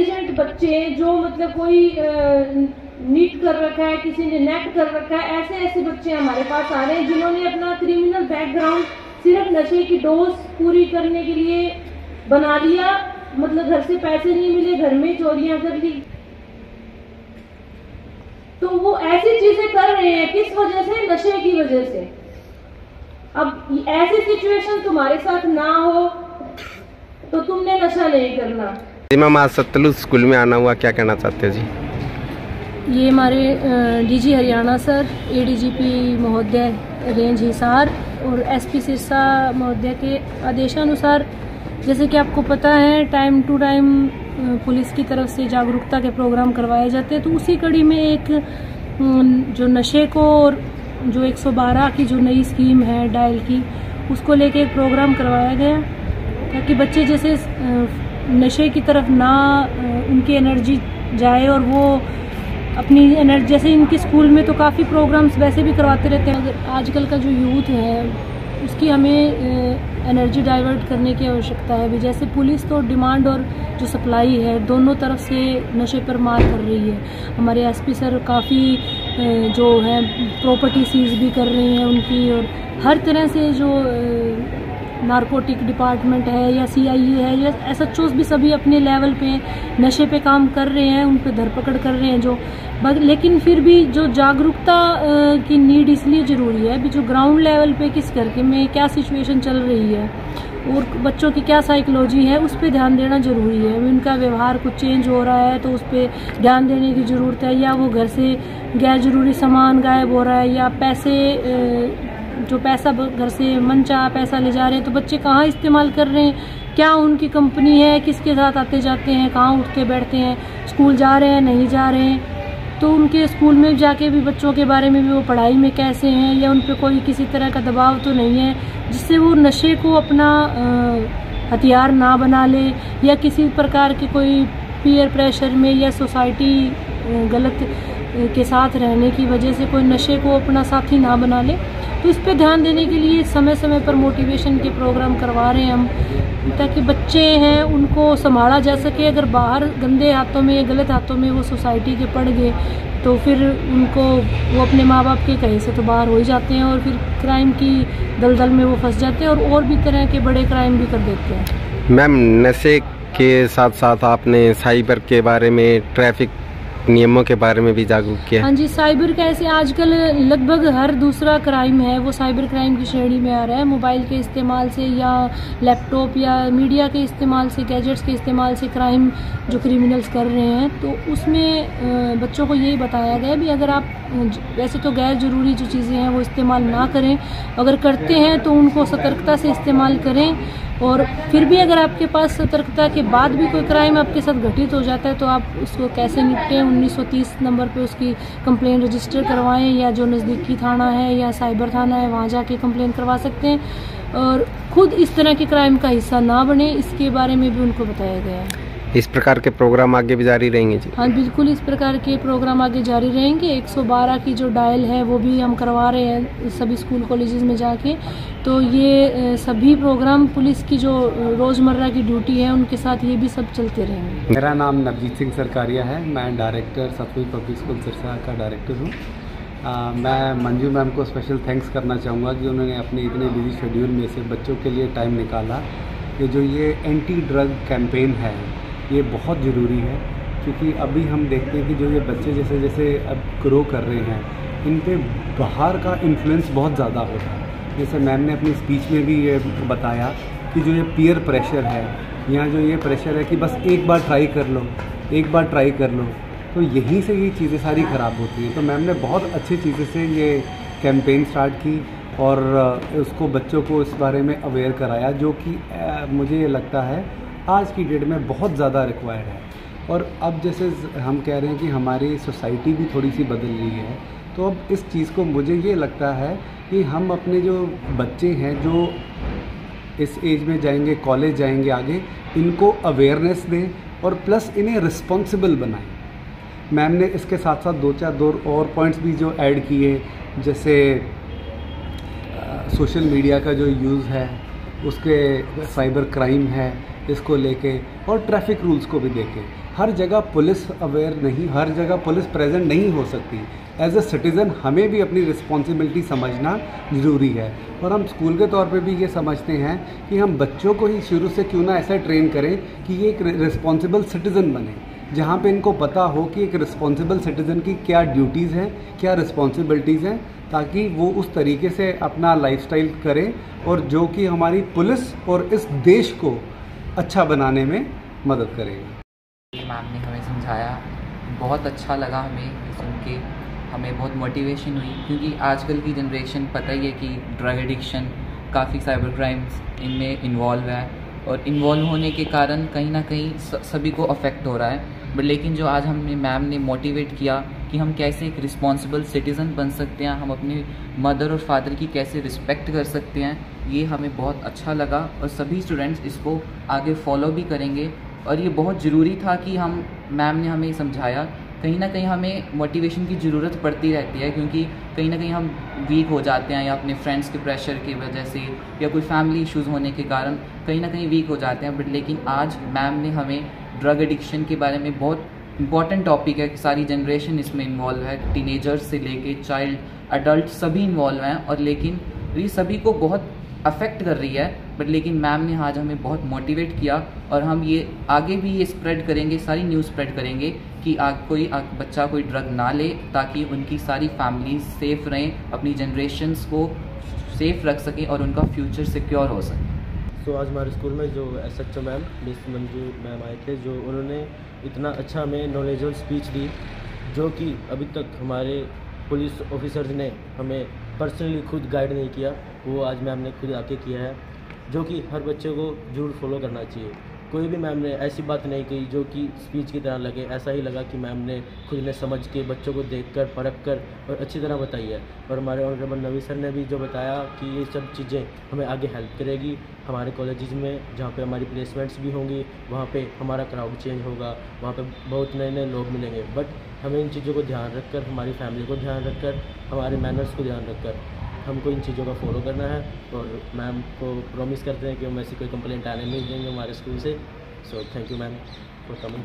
Intelligent बच्चे जो मतलब कोई नीट कर रखा है, किसी ने नेट कर रखा है, ऐसे ऐसे बच्चे हमारे पास आ रहे हैं जिन्होंने अपना क्रिमिनल बैकग्राउंड सिर्फ नशे की डोज पूरी करने के लिए बना लिया। मतलब घर से पैसे नहीं मिले, घर में चोरियां कर ली। तो वो ऐसी चीजें कर रहे हैं किस वजह से? नशे की वजह से। अब ऐसी सिचुएशन तुम्हारे साथ ना हो तो तुमने नशा नहीं करना। मैम आज सतलुज स्कूल में आना हुआ, क्या कहना चाहते हैं जी? ये हमारे डीजी हरियाणा सर, एडीजीपी महोदय रेंज हिसार और एसपी सिरसा महोदय के आदेशानुसार, जैसे कि आपको पता है टाइम टू टाइम पुलिस की तरफ से जागरूकता के प्रोग्राम करवाए जाते हैं। तो उसी कड़ी में एक जो नशे को और जो 112 की जो नई स्कीम है डायल की, उसको लेके एक प्रोग्राम करवाया गया ताकि बच्चे जैसे नशे की तरफ ना उनकी एनर्जी जाए और वो अपनी एनर्जी, जैसे इनके स्कूल में तो काफ़ी प्रोग्राम्स वैसे भी करवाते रहते हैं। अगर आजकल का जो यूथ है उसकी हमें एनर्जी डाइवर्ट करने की आवश्यकता है भी। जैसे पुलिस तो डिमांड और जो सप्लाई है दोनों तरफ से नशे पर मार कर रही है। हमारे एसपी सर काफ़ी जो है प्रॉपर्टी सीज भी कर रही हैं उनकी, और हर तरह से जो नारकोटिक डिपार्टमेंट है या सीआईए है या एसएचओस भी सभी अपने लेवल पे नशे पे काम कर रहे हैं, उन पे धरपकड़ कर रहे हैं जो। लेकिन फिर भी जो जागरूकता की नीड इसलिए ज़रूरी है भी, जो ग्राउंड लेवल पे किस करके में क्या सिचुएशन चल रही है और बच्चों की क्या साइकोलॉजी है उस पर ध्यान देना ज़रूरी है। उनका व्यवहार कुछ चेंज हो रहा है तो उस पर ध्यान देने की ज़रूरत है, या वो घर से गैर ज़रूरी सामान गायब हो रहा है, या पैसे जो पैसा घर से मनचाहा पैसा ले जा रहे हैं तो बच्चे कहाँ इस्तेमाल कर रहे हैं, क्या उनकी कंपनी है, किसके साथ आते जाते हैं, कहाँ उठते बैठते हैं, स्कूल जा रहे हैं नहीं जा रहे हैं, तो उनके स्कूल में जाके भी बच्चों के बारे में भी वो पढ़ाई में कैसे हैं, या उन पर कोई किसी तरह का दबाव तो नहीं है जिससे वो नशे को अपना हथियार ना बना ले, या किसी प्रकार के कोई पीयर प्रेशर में या सोसाइटी गलत के साथ रहने की वजह से कोई नशे को अपना साथी ना बना ले। तो इस पे ध्यान देने के लिए समय समय पर मोटिवेशन के प्रोग्राम करवा रहे हैं हम, ताकि बच्चे हैं उनको संभाला जा सके। अगर बाहर गंदे हाथों में या गलत हाथों में वो सोसाइटी के पड़ गए तो फिर उनको वो अपने माँ बाप के कहे से तो बाहर हो ही जाते हैं और फिर क्राइम की दलदल में वो फंस जाते हैं और भी तरह के बड़े क्राइम भी कर देते हैं। मैम नशे के साथ साथ आपने साइबर के बारे में, ट्रैफिक नियमों के बारे में भी जागरूक किया? हाँ जी, साइबर का ऐसे आजकल लगभग हर दूसरा क्राइम है वो साइबर क्राइम की श्रेणी में आ रहा है। मोबाइल के इस्तेमाल से या लैपटॉप या मीडिया के इस्तेमाल से, गैजेट्स के इस्तेमाल से क्राइम जो क्रिमिनल्स कर रहे हैं, तो उसमें बच्चों को यही बताया गया भी अगर आप वैसे तो गैर ज़रूरी जो चीज़ें हैं वो इस्तेमाल ना करें, अगर करते हैं तो उनको सतर्कता से इस्तेमाल करें, और फिर भी अगर आपके पास सतर्कता के बाद भी कोई क्राइम आपके साथ घटित हो जाता है तो आप उसको कैसे निपटें। 1930 नंबर पे उसकी कंप्लेंट रजिस्टर करवाएं, या जो नज़दीकी थाना है या साइबर थाना है वहाँ जाके कंप्लेंट करवा सकते हैं, और खुद इस तरह के क्राइम का हिस्सा ना बने इसके बारे में भी उनको बताया गया है। इस प्रकार के प्रोग्राम आगे भी जारी रहेंगे जी? हाँ बिल्कुल, इस प्रकार के प्रोग्राम आगे जारी रहेंगे। 112 की जो डायल है वो भी हम करवा रहे हैं सभी स्कूल कॉलेजेस में जाके। तो ये सभी प्रोग्राम पुलिस की जो रोज़मर्रा की ड्यूटी है उनके साथ ये भी सब चलते रहेंगे। मेरा नाम नवजीत सिंह सरकारिया है, मैं director Satluj public school Sirsa का डायरेक्टर हूँ। मैं मंजू मैम को स्पेशल थैंक्स करना चाहूँगा कि उन्होंने अपने इतने बिजी शेड्यूल में से बच्चों के लिए टाइम निकाला। कि जो ये एंटी ड्रग कैंपेन है ये बहुत ज़रूरी है, क्योंकि अभी हम देखते हैं कि जो ये बच्चे जैसे जैसे अब ग्रो कर रहे हैं इन पे बाहर का इन्फ्लुएंस बहुत ज़्यादा होता है। जैसे मैम ने अपनी स्पीच में भी ये बताया कि जो ये पीयर प्रेशर है, या जो ये प्रेशर है कि बस एक बार ट्राई कर लो, एक बार ट्राई कर लो, तो यहीं से ये चीज़ें सारी ख़राब होती हैं। तो मैम ने बहुत अच्छी चीज़ें से ये कैंपेन स्टार्ट की और उसको बच्चों को इस बारे में अवेयर कराया, जो कि मुझे ये लगता है आज की डेट में बहुत ज़्यादा रिक्वायर्ड है। और अब जैसे हम कह रहे हैं कि हमारी सोसाइटी भी थोड़ी सी बदल रही है, तो अब इस चीज़ को मुझे ये लगता है कि हम अपने जो बच्चे हैं जो इस एज में जाएंगे, कॉलेज जाएंगे आगे, इनको अवेयरनेस दें और प्लस इन्हें रिस्पॉन्सिबल बनाएं। मैम ने इसके साथ साथ दो और पॉइंट्स भी जो ऐड किए, जैसे सोशल मीडिया का जो यूज़ है, उसके साइबर क्राइम है, इसको लेके, और ट्रैफिक रूल्स को भी देखें। हर जगह पुलिस अवेयर नहीं, हर जगह पुलिस प्रेजेंट नहीं हो सकती। एज अ सिटीज़न हमें भी अपनी रिस्पॉन्सिबिलिटी समझना ज़रूरी है, और हम स्कूल के तौर पे भी ये समझते हैं कि हम बच्चों को ही शुरू से क्यों ना ऐसा ट्रेन करें कि ये एक रिस्पॉन्सिबल सिटीज़न बने, जहाँ पे इनको पता हो कि एक रिस्पॉन्सिबल सिटीज़न की क्या ड्यूटीज़ हैं, क्या रिस्पॉन्सिबिलिटीज़ हैं, ताकि वो उस तरीके से अपना लाइफस्टाइल करें और जो कि हमारी पुलिस और इस देश को अच्छा बनाने में मदद करेगा। मैम ने हमें समझाया, बहुत अच्छा लगा हमें सुन के, हमें बहुत मोटिवेशन हुई, क्योंकि आजकल की जनरेशन पता ही है कि ड्रग एडिक्शन, काफ़ी साइबर क्राइम्स इनमें इन्वॉल्व है, और इन्वॉल्व होने के कारण कहीं ना कहीं सभी को अफेक्ट हो रहा है। बट लेकिन जो आज हमने मैम ने मोटिवेट किया कि हम कैसे एक रिस्पॉन्सिबल सिटीज़न बन सकते हैं, हम अपने मदर और फादर की कैसे रिस्पेक्ट कर सकते हैं, ये हमें बहुत अच्छा लगा, और सभी स्टूडेंट्स इसको आगे फॉलो भी करेंगे। और ये बहुत ज़रूरी था कि हम मैम ने हमें समझाया। कहीं ना कहीं हमें मोटिवेशन की ज़रूरत पड़ती रहती है, क्योंकि कहीं ना कहीं हम वीक हो जाते हैं, या अपने फ्रेंड्स के प्रेशर की वजह से, या कोई फैमिली इश्यूज़ होने के कारण कहीं ना कहीं वीक हो जाते हैं। बट लेकिन आज मैम ने हमें ड्रग एडिक्शन के बारे में, बहुत इंपॉर्टेंट टॉपिक है, सारी जनरेशन इसमें इन्वॉल्व है, टीनेजर्स से लेके चाइल्ड, अडल्ट सभी इन्वॉल्व हैं, और लेकिन ये सभी को बहुत अफेक्ट कर रही है। बट लेकिन मैम ने आज हमें बहुत मोटिवेट किया, और हम ये आगे भी ये स्प्रेड करेंगे, सारी न्यूज़ स्प्रेड करेंगे कि कोई बच्चा कोई ड्रग ना ले, ताकि उनकी सारी फैमिली सेफ़ रहें, अपनी जनरेशन्स को सेफ़ रख सकें और उनका फ्यूचर सिक्योर हो सके। तो आज हमारे स्कूल में जो SHO ma'am miss Manju ma'am आए थे, जो उन्होंने इतना अच्छा हमें नॉलेजेबल स्पीच दी, जो कि अभी तक हमारे पुलिस ऑफिसर्स ने हमें पर्सनली खुद गाइड नहीं किया, वो आज मैम ने खुद आके किया है, जो कि हर बच्चे को जरूर फॉलो करना चाहिए। कोई भी मैम ने ऐसी बात नहीं कही जो कि स्पीच की तरह लगे, ऐसा ही लगा कि मैम ने खुद ने समझ के बच्चों को देखकर परख कर और अच्छी तरह बताई है। और हमारे ऑनरेबल नवी सर ने भी जो बताया कि ये सब चीज़ें हमें आगे हेल्प करेगी हमारे कॉलेजेस में, जहाँ पे हमारी प्लेसमेंट्स भी होंगी, वहाँ पे हमारा क्राउड चेंज होगा, वहाँ पे बहुत नए नए लोग मिलेंगे। बट हमें इन चीज़ों को ध्यान रखकर, हमारी फैमिली को ध्यान रखकर, हमारे मैनर्स को ध्यान रखकर हमको इन चीज़ों का फॉलो करना है। और मैम को प्रॉमिस करते हैं कि हम ऐसी कोई कंप्लेंट आने नहीं देंगे हमारे स्कूल से। So thank you ma'am for coming.